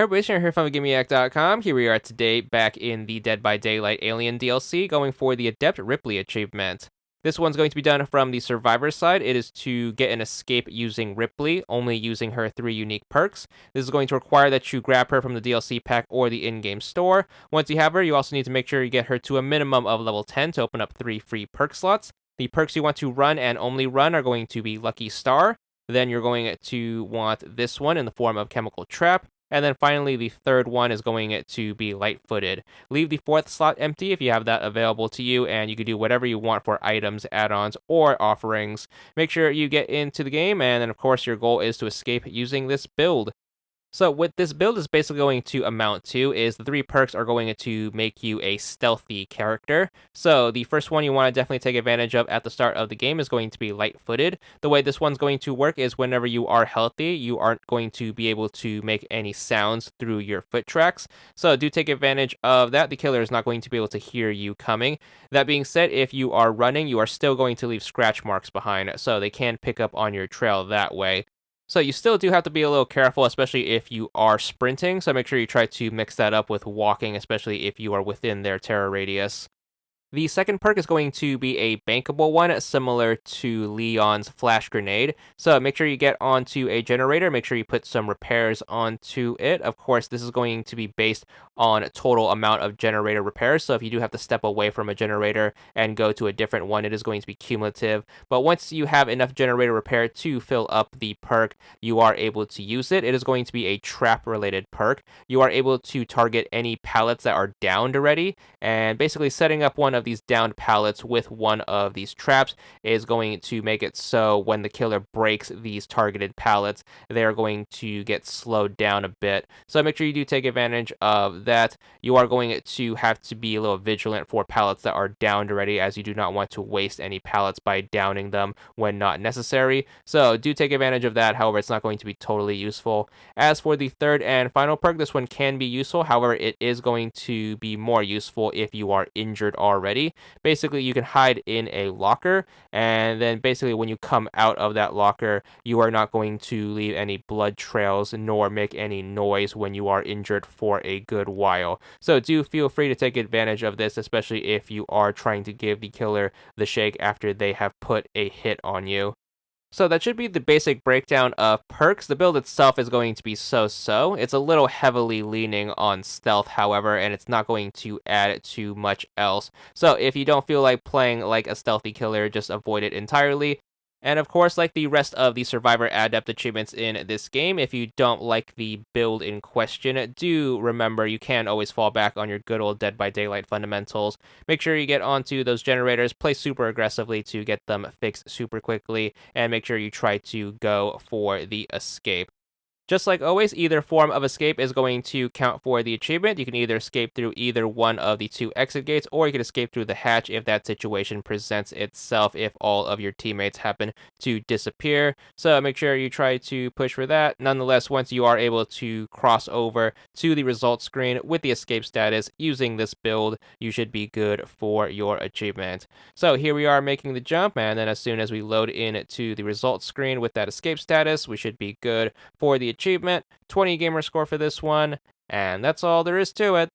Everybody, Sharon here from VidGamiac.com. Here we are today back in the Dead by Daylight Alien DLC going for the Adept Ripley achievement. This one's going to be done from the survivor side. It is to get an escape using Ripley, only using her 3 unique perks. This is going to require that you grab her from the DLC pack or the in-game store. Once you have her, you also need to make sure you get her to a minimum of level 10 to open up 3 free perk slots. The perks you want to run and only run are going to be Lucky Star. Then you're going to want this one in the form of Chemical Trap. And then finally, the third one is going to be light-footed. Leave the 4th slot empty if you have that available to you, and you can do whatever you want for items, add-ons, or offerings. Make sure you get into the game, and then of course your goal is to escape using this build. So what this build is basically going to amount to is the 3 perks are going to make you a stealthy character. So the first one you want to definitely take advantage of at the start of the game is going to be light-footed. The way this one's going to work is whenever you are healthy, you aren't going to be able to make any sounds through your foot tracks. So do take advantage of that. The killer is not going to be able to hear you coming. That being said, if you are running, you are still going to leave scratch marks behind, so they can pick up on your trail that way. So you still do have to be a little careful, especially if you are sprinting. So make sure you try to mix that up with walking, especially if you are within their terror radius. The second perk is going to be a bankable one, similar to Leon's flash grenade. So make sure you get onto a generator, make sure you put some repairs onto it. Of course, this is going to be based on total amount of generator repairs. So if you do have to step away from a generator and go to a different one, it is going to be cumulative. But once you have enough generator repair to fill up the perk, you are able to use it. It is going to be a trap-related perk. You are able to target any pallets that are downed already, and basically setting up one of these downed pallets with one of these traps is going to make it so when the killer breaks these targeted pallets, they're going to get slowed down a bit. So make sure you do take advantage of that. You are going to have to be a little vigilant for pallets that are downed already, as you do not want to waste any pallets by downing them when not necessary. So do take advantage of that. However, it's not going to be totally useful. As for the third and final perk, this one can be useful. However, it is going to be more useful if you are injured already. Basically, you can hide in a locker, and then basically when you come out of that locker, you are not going to leave any blood trails nor make any noise when you are injured for a good while. So do feel free to take advantage of this, especially if you are trying to give the killer the shake after they have put a hit on you. So that should be the basic breakdown of perks. The build itself is going to be so-so. It's a little heavily leaning on stealth, however, and it's not going to add too much else. So if you don't feel like playing like a stealthy killer, just avoid it entirely. And of course, like the rest of the Survivor Adept achievements in this game, if you don't like the build in question, do remember you can always fall back on your good old Dead by Daylight fundamentals. Make sure you get onto those generators, play super aggressively to get them fixed super quickly, and make sure you try to go for the escape. Just like always, either form of escape is going to count for the achievement. You can either escape through either one of the 2 exit gates, or you can escape through the hatch if that situation presents itself, if all of your teammates happen to disappear. So make sure you try to push for that. Nonetheless, once you are able to cross over to the results screen with the escape status using this build, you should be good for your achievement. So here we are making the jump, and then as soon as we load in to the results screen with that escape status, we should be good for the achievement. 20 gamer score for this one, and that's all there is to it.